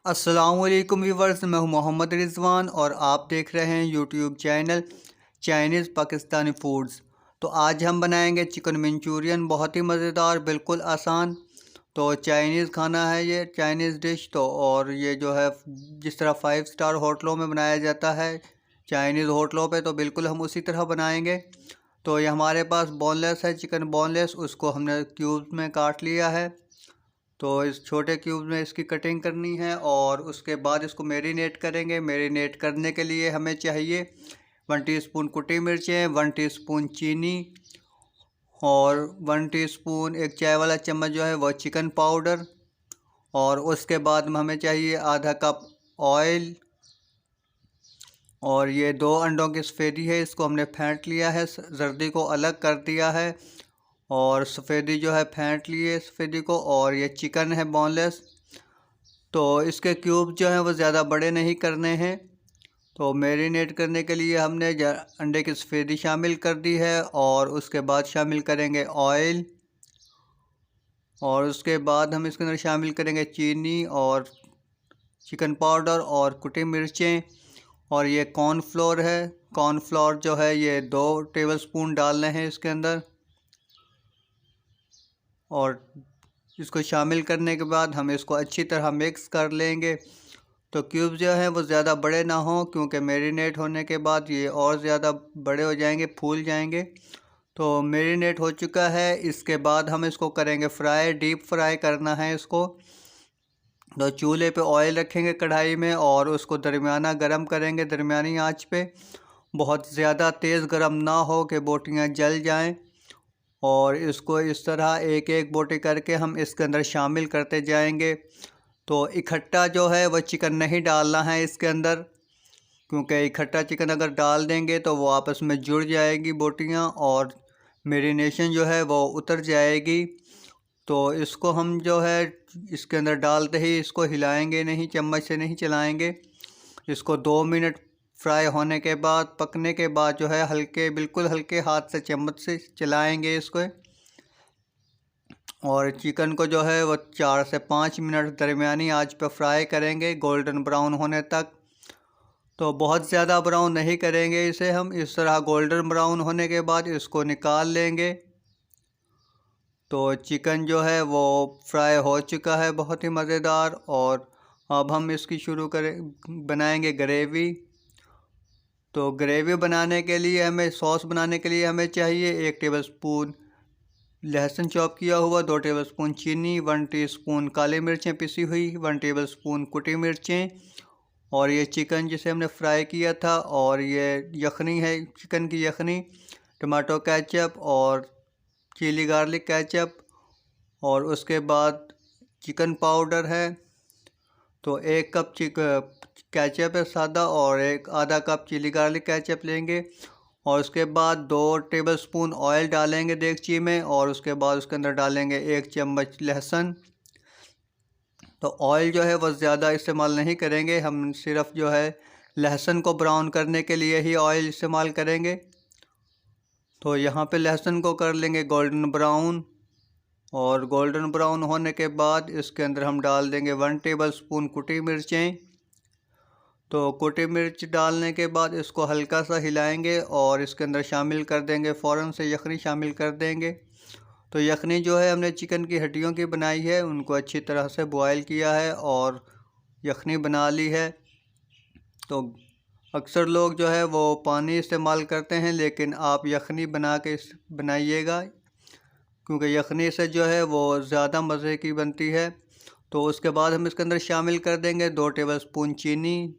अस्सलामुअलैकुम व्यूवर्स, मैं हूं मोहम्मद रिजवान और आप देख रहे हैं YouTube channel Chinese Pakistani foods. तो आज हम बनाएंगे चिकन मंचूरियन, बहुत ही मज़ेदार, बिल्कुल आसान। तो चाइनीज़ खाना है ये, चाइनीज़ डिश। तो और ये जो है जिस तरह 5 स्टार होटलों में बनाया जाता है चाइनीज़ होटलों पे, तो बिल्कुल हम उसी तरह बनाएंगे। तो ये हमारे पास बोनलेस है चिकन, बोनलेस, उसको हमने क्यूब्स में काट लिया है। तो इस छोटे क्यूब में इसकी कटिंग करनी है और उसके बाद इसको मैरिनेट करेंगे। मैरिनेट करने के लिए हमें चाहिए 1 टीस्पून कुटी मिर्चें, 1 टीस्पून चीनी और 1 टीस्पून, एक चाय वाला चम्मच जो है वो चिकन पाउडर। और उसके बाद हमें चाहिए आधा कप ऑयल। और ये 2 अंडों की सफ़ेदी है, इसको हमने फेंट लिया है, जर्दी को अलग कर दिया है और सफ़ेदी जो है फेंट लिए सफ़ेदी को। और ये चिकन है बोनलेस, तो इसके क्यूब जो हैं वो ज़्यादा बड़े नहीं करने हैं। तो मैरिनेट करने के लिए हमने अंडे की सफ़ेदी शामिल कर दी है और उसके बाद शामिल करेंगे ऑयल। और उसके बाद हम इसके अंदर शामिल करेंगे चीनी और चिकन पाउडर और कुटी मिर्चें। और ये कॉर्नफ्लोर है, कॉर्नफ्लोर जो है ये 2 टेबलस्पून डालने हैं इसके अंदर। और इसको शामिल करने के बाद हम इसको अच्छी तरह मिक्स कर लेंगे। तो क्यूब जो है वो ज़्यादा बड़े ना हों, क्योंकि मैरिनेट होने के बाद ये और ज़्यादा बड़े हो जाएंगे, फूल जाएंगे। तो मैरिनेट हो चुका है, इसके बाद हम इसको करेंगे फ्राई, डीप फ्राई करना है इसको। तो चूल्हे पे ऑयल रखेंगे कढ़ाई में और उसको दरमियाना गरम करेंगे, दरमियानी आंच पे। बहुत ज़्यादा तेज़ गरम ना हो कि बोटियाँ जल जाएं। और इसको इस तरह एक एक बोटी करके हम इसके अंदर शामिल करते जाएंगे। तो इकट्ठा जो है वह चिकन नहीं डालना है इसके अंदर, क्योंकि इकट्ठा चिकन अगर डाल देंगे तो वो आपस में जुड़ जाएगी बोटियाँ और मेरिनेशन जो है वो उतर जाएगी। तो इसको हम जो है इसके अंदर डालते ही इसको हिलाएंगे नहीं, चम्मच से नहीं चलाएंगे। इसको 2 मिनट फ्राई होने के बाद, पकने के बाद जो है हल्के, बिल्कुल हल्के हाथ से चम्मच से चलाएंगे इसको। और चिकन को जो है वो 4 से 5 मिनट दरमियानी आंच पर फ्राई करेंगे, गोल्डन ब्राउन होने तक। तो बहुत ज़्यादा ब्राउन नहीं करेंगे इसे हम, इस तरह गोल्डन ब्राउन होने के बाद इसको निकाल लेंगे। तो चिकन जो है वो फ्राई हो चुका है, बहुत ही मज़ेदार। और अब हम इसकी शुरू करें, बनाएंगे ग्रेवी। तो ग्रेवी बनाने के लिए हमें, सॉस बनाने के लिए हमें चाहिए 1 टेबलस्पून लहसुन चॉप किया हुआ, 2 टेबलस्पून चीनी, 1 टीस्पून काली मिर्चें पिसी हुई, 1 टेबलस्पून कुटी मिर्चें। और ये चिकन जिसे हमने फ्राई किया था, और ये यखनी है, चिकन की यखनी, टमाटो केचप और चिली गार्लिक केचप। और उसके बाद चिकन पाउडर है। तो 1 कप केचप है सादा और एक आधा कप चिली गार्लिक केचप लेंगे। और उसके बाद 2 टेबलस्पून ऑयल डालेंगे देगची में और उसके बाद उसके अंदर डालेंगे 1 चम्मच लहसुन। तो ऑयल जो है वो ज़्यादा इस्तेमाल नहीं करेंगे हम, सिर्फ जो है लहसुन को ब्राउन करने के लिए ही ऑयल इस्तेमाल करेंगे। तो यहाँ पे लहसुन को कर लेंगे गोल्डन ब्राउन। और गोल्डन ब्राउन होने के बाद इसके अंदर हम डाल देंगे 1 टेबलस्पून कुटी मिर्चें। तो कुटी मिर्च डालने के बाद इसको हल्का सा हिलाएंगे और इसके अंदर शामिल कर देंगे, फ़ौरन से यखनी शामिल कर देंगे। तो यखनी जो है हमने चिकन की हड्डियों की बनाई है, उनको अच्छी तरह से बॉयल किया है और यखनी बना ली है। तो अक्सर लोग जो है वो पानी इस्तेमाल करते हैं, लेकिन आप यखनी बना के बनाइएगा, क्योंकि यखनी से जो है वो ज़्यादा मज़े की बनती है। तो उसके बाद हम इसके अंदर शामिल कर देंगे 2 टेबलस्पून चीनी।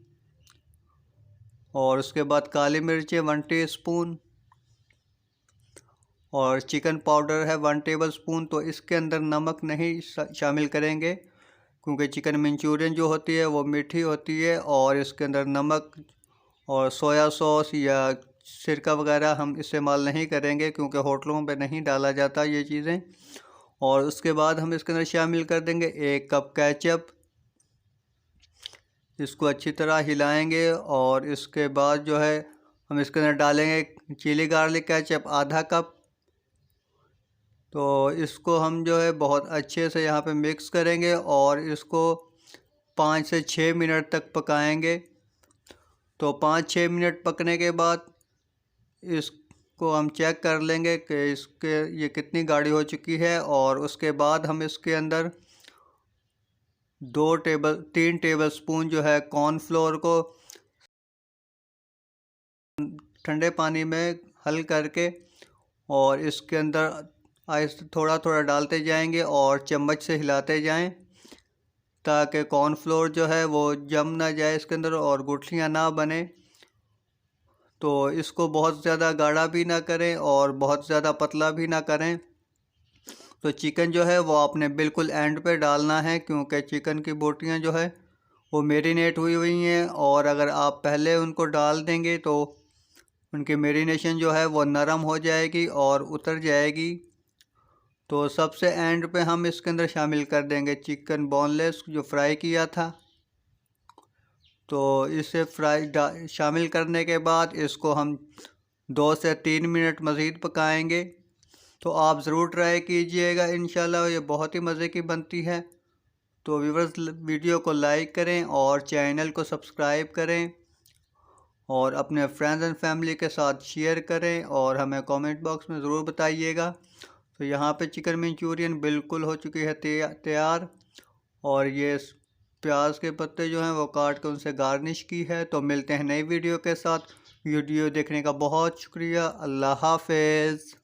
और उसके बाद काली मिर्चें 1 टीस्पून और चिकन पाउडर है 1 टेबलस्पून। तो इसके अंदर नमक नहीं शामिल करेंगे, क्योंकि चिकन मंचूरियन जो होती है वो मीठी होती है और इसके अंदर नमक और सोया सॉस या सिरका वगैरह हम इस्तेमाल नहीं करेंगे, क्योंकि होटलों पे नहीं डाला जाता ये चीज़ें। और उसके बाद हम इसके अंदर शामिल कर देंगे 1 कप केचप। इसको अच्छी तरह हिलाएंगे और इसके बाद जो है हम इसके अंदर डालेंगे चिली गार्लिक केचप आधा कप। तो इसको हम जो है बहुत अच्छे से यहाँ पे मिक्स करेंगे और इसको 5 से 6 मिनट तक पकाएंगे। तो 5-6 मिनट पकने के बाद इसको हम चेक कर लेंगे कि ये कितनी गाढ़ी हो चुकी है। और उसके बाद हम इसके अंदर 3 टेबल स्पून जो है कॉर्नफ्लोर को ठंडे पानी में हल करके और इसके अंदर आहिस्ते थोड़ा थोड़ा डालते जाएंगे और चम्मच से हिलाते जाएं ताकि कॉर्नफ्लोर जो है वो जम ना जाए इसके अंदर और गुठलियाँ ना बने। तो इसको बहुत ज़्यादा गाढ़ा भी ना करें और बहुत ज़्यादा पतला भी ना करें। तो चिकन जो है वो आपने बिल्कुल एंड पे डालना है, क्योंकि चिकन की बोटियाँ जो है वो मेरीनेट हुई हुई हैं और अगर आप पहले उनको डाल देंगे तो उनकी मेरीनेशन जो है वो नरम हो जाएगी और उतर जाएगी। तो सबसे एंड पे हम इसके अंदर शामिल कर देंगे चिकन बोनलेस जो फ्राई किया था। तो इसे शामिल करने के बाद इसको हम 2 से 3 मिनट मज़ीद पकाएंगे। तो आप ज़रूर ट्राई कीजिएगा, इंशाल्लाह ये बहुत ही मज़े की बनती है। तो व्यूअर्स वीडियो को लाइक करें और चैनल को सब्सक्राइब करें और अपने फ्रेंड्स एंड फैमिली के साथ शेयर करें और हमें कमेंट बॉक्स में ज़रूर बताइएगा। तो यहाँ पे चिकन मंचूरियन बिल्कुल हो चुकी है तैयार। और ये प्याज के पत्ते जो हैं वो काट कर उनसे गार्निश की है। तो मिलते हैं नई वीडियो के साथ। वीडियो देखने का बहुत शुक्रिया। अल्लाह हाफ़िज़।